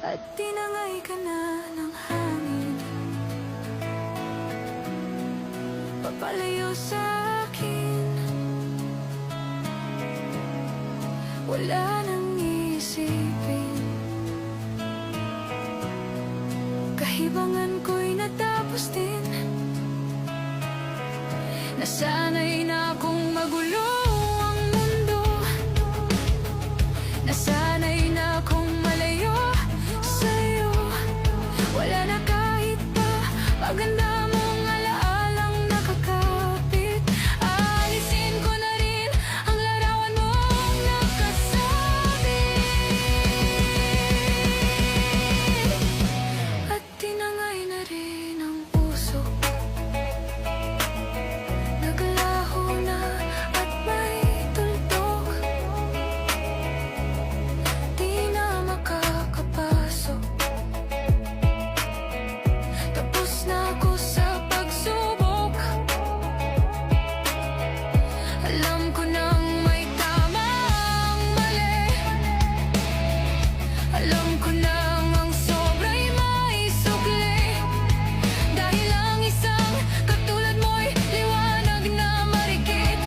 at tinangay ka na ng hangin. Papalayo sa akin, wala nang isipin. Kahibangan ko'y natapos din. Nasanay na akong magulo.